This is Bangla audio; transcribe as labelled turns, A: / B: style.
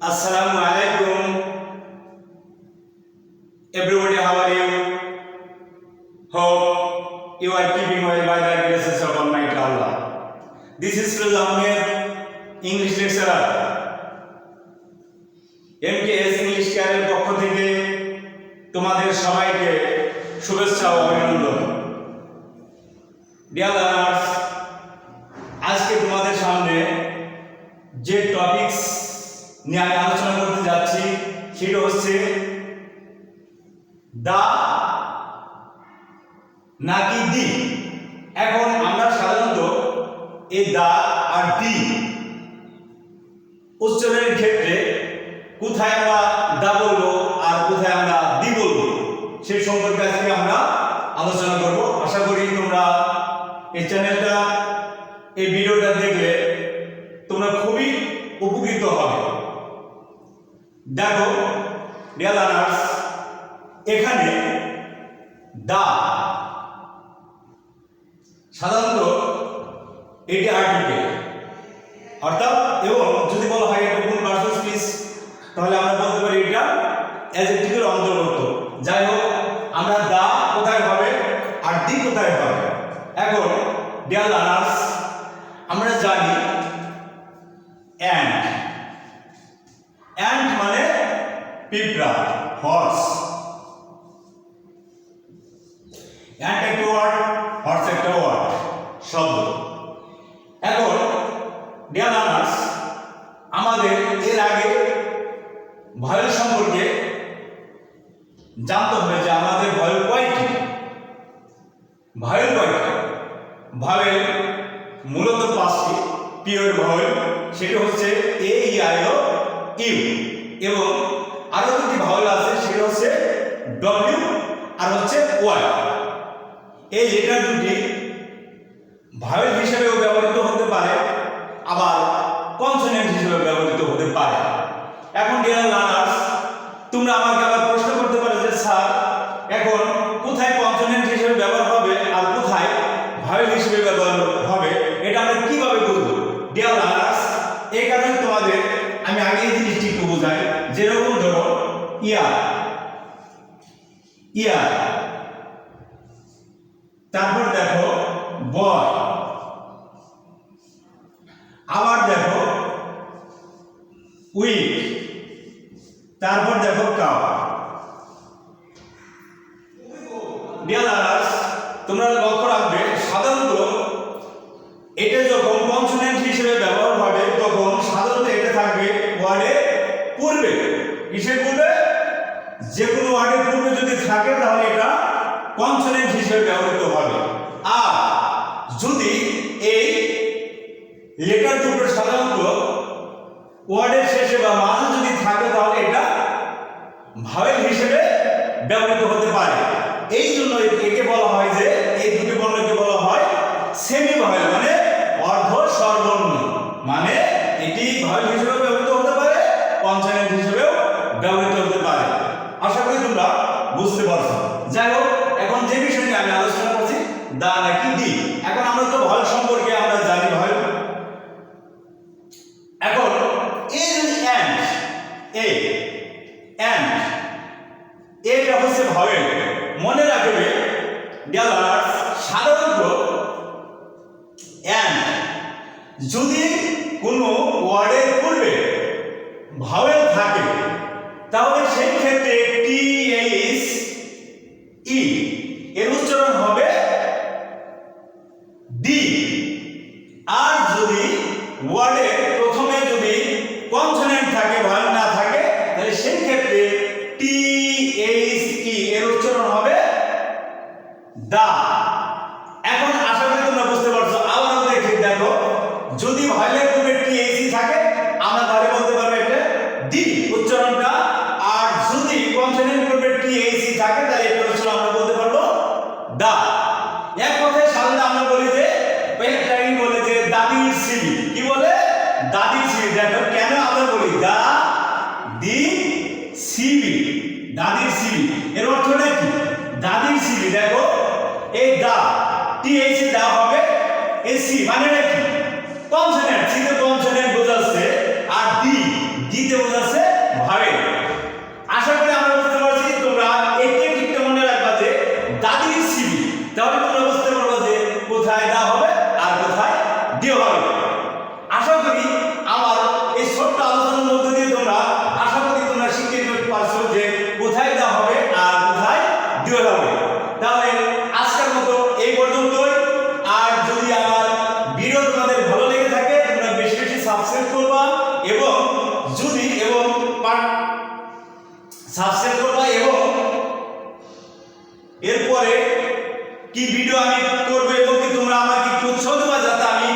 A: Assalamu alaikum. Everybody, how are you? Hope you are keeping well by the graces of Almighty Allah. This is Firoz Ahmed, English lecturer. MKS English Career পক্ষ থেকে তোমাদের সবাইকে শুভেচ্ছা ও অভিনন্দন। ডিয়ার লার্নার্স, আজকে তোমাদের সামনে যে টপিকস নিয়ে আমি আলোচনা করতে যাচ্ছি সেটা হচ্ছে দা নাকি দি। এখন আমরা সাধারণত এই দা আর দি উচ্চারণের ক্ষেত্রে কোথায় আমরা দা বলবো আর কোথায় আমরা দি বলবো সেই সম্পর্কে আজকে আমরা আলোচনা করব। আশা করি তোমরা এই চ্যানেলটা এই ভিডিওটা দেখলে তোমরা খুবই উপকৃত হবে। দেখো ডিয়ার লার্নার্স, এখানে দা সাধারণত এটি আর্টিকেল অর্থাৎ, এবং যদি বলা হয় এটা কোন পার্সন স্পিচ তাহলে আমরা বলতে পারি এটা অ্যাডজেক্টিভের অন্তর্গত। যাই হোক, আমরা দা কোথায় হবে আর দি কোথায় হবে। এখন ডিয়ার লার্নার্স, আমরা জানি অ্যান্ট মানে পিঁপড়া, হর্স। অ্যান্ট একটা ওয়ার্ড, হর্স একটা ওয়ার্ড, শব্দ। এখন ডিয়ার লার্নার্স, আমাদের এর আগে ভয়েল সম্পর্কে জানতে হবে যে আমাদের ভয়েল কয়টি। ভয়েল কয়টি? ভয়েল মূলত পাঁচটি পিওর ভয়েল, সেটা হচ্ছে এ, ই, আই, ও, ইউ, এবং আরো দুটি ভয়েল আছে, সেটা হচ্ছে ডব্লিউ আর হচ্ছে ওয়াই। এই লেটার দুটি ভয়েল হিসেবেও ব্যবহৃত হতে পারে, আবার কনসোনেন্ট হিসেবে ব্যবহৃত হতে পারে। এখন ডিয়ার লার্নার্স, তোমরা আমাকে আবার প্রশ্ন করতে পারো যে স্যার, এখন কোথায় কনসোনেন্ট হিসেবে ব্যবহার হবে আর কোথায় ভয়েল হিসেবে ব্যবহার হবে, এটা আমরা কিভাবে বুঝবো? ডিয়ার লার্নার্স, এই কারণে তোমাদের আমি আগে এই জিনিসটি একটু বোঝাই। যেরকম ধরো ইয়ার, ইয়ার, তারপর দেখো বয়, আবার দেখো উইক, তারপর দেখো কাউ। ডিয়ার লার্নার্স, তোমরা লক্ষ্য রাখবে সাধারণত এটা যখন কনসোনেন্ট হিসেবে ব্যবহার হবে তখন সাধারণত এটা থাকবে ওয়ার্ডের পূর্বে। কিসের পূর্বে? যে কোনো ওয়ার্ডের পূর্বে যদি থাকে তাহলে এটা কনসোনেন্ট হিসেবে ব্যবহৃত হবে। আর যদি এই লেটার দুটো সাধারণত ওয়ার্ডের শেষে বা মাঝে যদি থাকে তাহলে এটা ভাওয়েল হিসেবে ব্যবহৃত হতে পারে। এই জন্য একে বলা হয় যে এই দুটি বর্ণকে বলা হয় সেমি ভাওয়েল, মানে অর্ধ স্বরবর্ণ। মানে এটি ভাওয়েল হিসেবে ব্যবহৃত হতে পারে, কনসোনেন্ট হিসেবেও ব্যবহৃত হতে পারে। আশা করি তোমরা বুঝতে পারছো। যাই হোক, এখন যে বিষয় নিয়ে আমি আলোচনা করছি দা নাকি দি। এখন আমরা তো ভয়েল সম্পর্কে আমরা জানি ভয়েল। এখন এই যে অ্যান্ড, এটা হচ্ছে ভয়েল। মনে রাখবে ডিয়ার লার্নার্স, সাধারণত অ্যান্ড যদি কোনো ওয়ার্ডের পূর্বে ভাওয়েল থাকে তাহলে সেই ক্ষেত্রে টি এইচ ই এর উচ্চারণ হবে ডি। আর যদি ওয়ার্ডের প্রথমে যদি কনসোনেন্ট থাকে, ভাওয়েল না থাকে, তাহলে সেই ক্ষেত্রে টি এইচ ই এর উচ্চারণ হবে দা। এখন আশা করি তোমরা বুঝতে পারছো। আবারও দেখো, যদি ভাওয়েলের পূর্বে টি এইচ ই থাকে আমরা তাহলে বলতে পারবো এটা ডি উচ্চারণটা। আর যদি কনসোনেন্ট পূর্বে টি এইচ ই থাকে তাহলে এটা উচ্চারণ আমরা বলতে পারবো দা। এক কথায় সাধারণত আমরা বলি যে পেটটাই বলে যে দাদির সিবি। কি বলে? দাদির সিবি। দেখো কেন আমরা বলি দা দি সিবি, দাদির সিবি। এর অর্থটা কি? দাদির সিবি। দেখো এই দা টি এইচ দা হবে এসি, মানে কি? কনসোনেন্ট, সিতে কনসোনেন্ট বোঝাচ্ছে। আর দি দিতে বোঝাচ্ছে ভাবে। আশা করি আমরা বুঝতে পারছি। তোমরা একটু একটু মনে রাখবা যে দাদির সিবি, তাহলে তোমরা বুঝতে পারবে যে কোথায় দেওয়া হবে আর কোথায় দেওয়া হবে। আশা করি আমার এই ছোট্ট আলোচনার মধ্য দিয়ে তোমরা আশা করি তোমরা শিখতে পারছো যে কোথায় দেওয়া হবে আর কোথায় দেওয়া হবে। তাহলে আজকের মতো এই পর্যন্তই। আর যদি আমার ভিডিও তোমাদের ভালো লেগে থাকে তোমরা বেশি বেশি সাবস্ক্রাইব করবা এবং সাবস্ক্রাইব করবা এবং এরপরে কি ভিডিও আমি করব এবং কি তোমরা আমাকে একটু উৎসাহ দেবা যাতে আমি